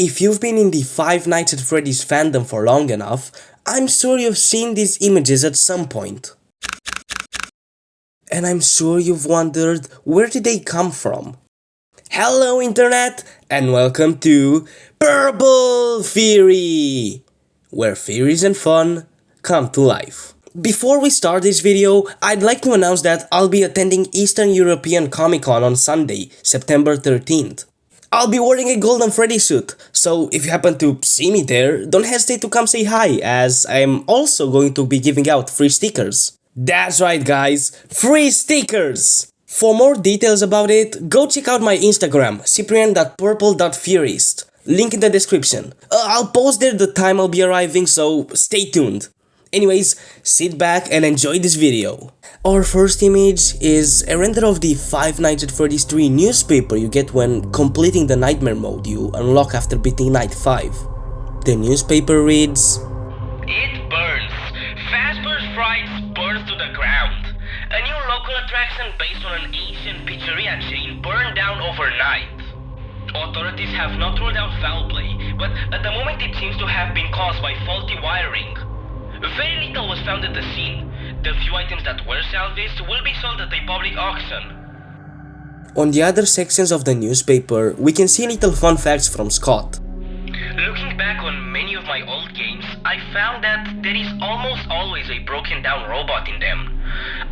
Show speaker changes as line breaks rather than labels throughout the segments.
If you've been in the Five Nights at Freddy's fandom for long enough, I'm sure you've seen these images at some point. And I'm sure you've wondered, where did they come from? Hello internet, and welcome to Purple Theory, where theories and fun come to life. Before we start this video, I'd like to announce that I'll be attending Eastern European Comic Con on Sunday, September 13th. I'll be wearing a Golden Freddy suit, so if you happen to see me there, don't hesitate to come say hi, as I'm also going to be giving out free stickers. That's right guys, free stickers! For more details about it, go check out my Instagram, cyprian.purple.theorist, link in the description. I'll post there the time I'll be arriving, so stay tuned. Anyways, sit back and enjoy this video. Our first image is a render of the Five Nights at Freddy's 3 newspaper you get when completing the nightmare mode you unlock after beating night 5. The newspaper reads,
"It burns. Fazbear's Frights burns to the ground. A new local attraction based on an ancient pizzeria chain burned down overnight. Authorities have not ruled out foul play, but at the moment it seems to have been caused by faulty wiring. Very little was found at the scene. The few items that were salvaged will be sold at a public auction."
On the other sections of the newspaper, we can see little fun facts from Scott.
"Looking back on many of my old games, I found that there is almost always a broken down robot in them.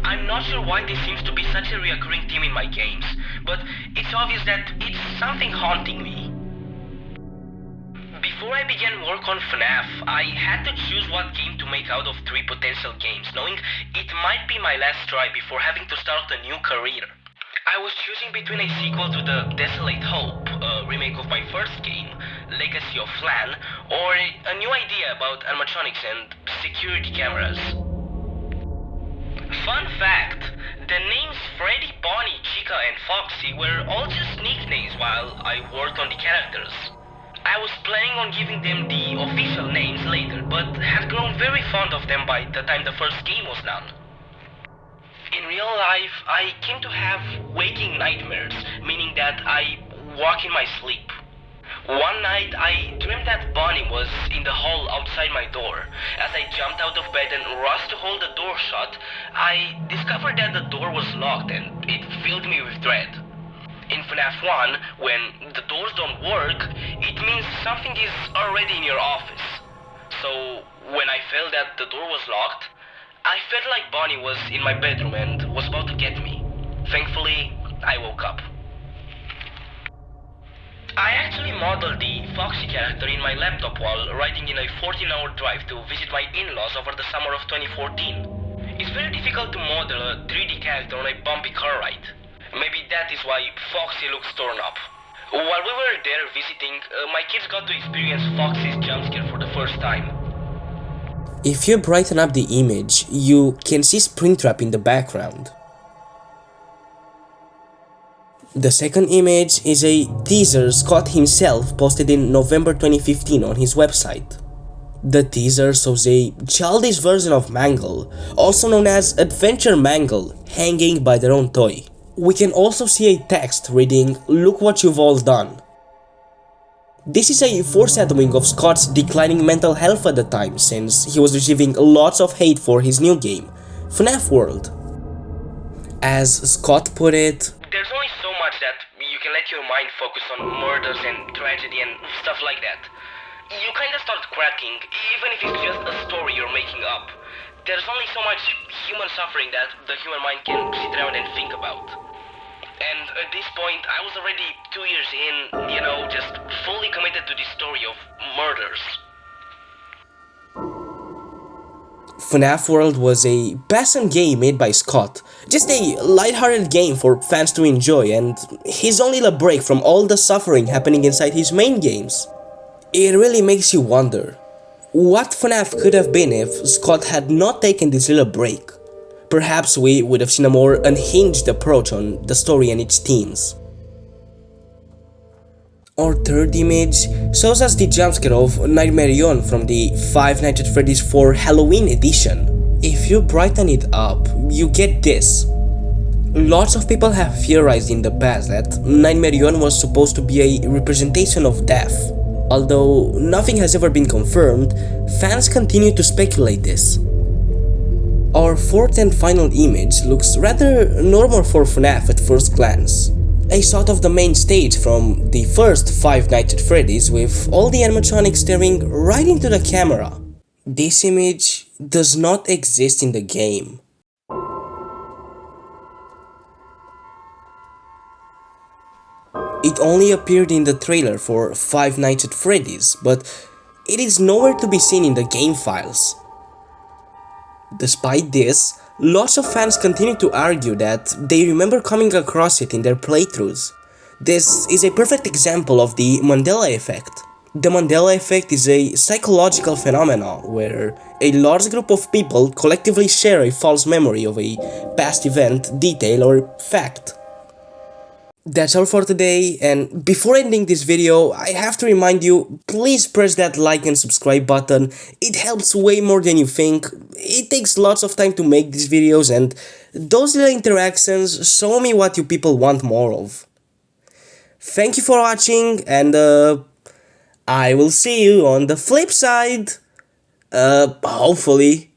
I'm not sure why this seems to be such a recurring theme in my games, but it's obvious that it's something haunting me. Before I began work on FNAF, I had to choose what game to make out of 3 potential games, knowing it might be my last try before having to start a new career. I was choosing between a sequel to The Desolate Hope, a remake of my first game, Legacy of Flan, or a new idea about animatronics and security cameras. Fun fact, the names Freddy, Bonnie, Chica, and Foxy were all just nicknames while I worked on the characters. I was planning on giving them the official names later, but had grown very fond of them by the time the first game was done. In real life, I came to have waking nightmares, meaning that I walk in my sleep. One night, I dreamed that Bonnie was in the hall outside my door. As I jumped out of bed and rushed to hold the door shut, I discovered that the door was locked and it filled me with dread. In FNAF 1, when the doors don't work, it means something is already in your office. So, when I felt that the door was locked, I felt like Bonnie was in my bedroom and was about to get me. Thankfully, I woke up. I actually modeled the Foxy character in my laptop while riding in a 14-hour drive to visit my in-laws over the summer of 2014. It's very difficult to model a 3D character on a bumpy car ride. Maybe that is why Foxy looks torn up. While we were there visiting, my kids got to experience Foxy's jumpscare for the first time.
If you brighten up the image, you can see Springtrap in the background. The second image is a teaser Scott himself posted in November 2015 on his website. The teaser shows a childish version of Mangle, also known as Adventure Mangle, hanging by their own toy. We can also see a text reading, "Look what you've all done." This is a foreshadowing of Scott's declining mental health at the time, since he was receiving lots of hate for his new game, FNAF World. As Scott put it,
"There's only so much that you can let your mind focus on murders and tragedy and stuff like that. You kinda start cracking, even if it's just a story you're making up. There's only so much human suffering that the human mind can sit around and think about. And at this point, I was already 2 years in, just fully committed to this story of murders."
FNAF World was a passing game made by Scott, just a lighthearted game for fans to enjoy, and his own little break from all the suffering happening inside his main games. It really makes you wonder, what FNAF could have been if Scott had not taken this little break? Perhaps we would have seen a more unhinged approach on the story and its themes. Our third image shows us the jumpscare of Nightmare from the Five Nights at Freddy's 4 Halloween edition. If you brighten it up, you get this. Lots of people have theorized in the past that Nightmare was supposed to be a representation of death. Although nothing has ever been confirmed, fans continue to speculate this. Our fourth and final image looks rather normal for FNAF at first glance. A shot of the main stage from the first Five Nights at Freddy's with all the animatronics staring right into the camera. This image does not exist in the game. It only appeared in the trailer for Five Nights at Freddy's, but it is nowhere to be seen in the game files. Despite this, lots of fans continue to argue that they remember coming across it in their playthroughs. This is a perfect example of the Mandela effect. The Mandela effect is a psychological phenomenon where a large group of people collectively share a false memory of a past event, detail, or fact. That's all for today, and before ending this video, I have to remind you, please press that like and subscribe button. It helps way more than you think. It takes lots of time to make these videos, and those little interactions show me what you people want more of. Thank you for watching, and I will see you on the flip side. Hopefully.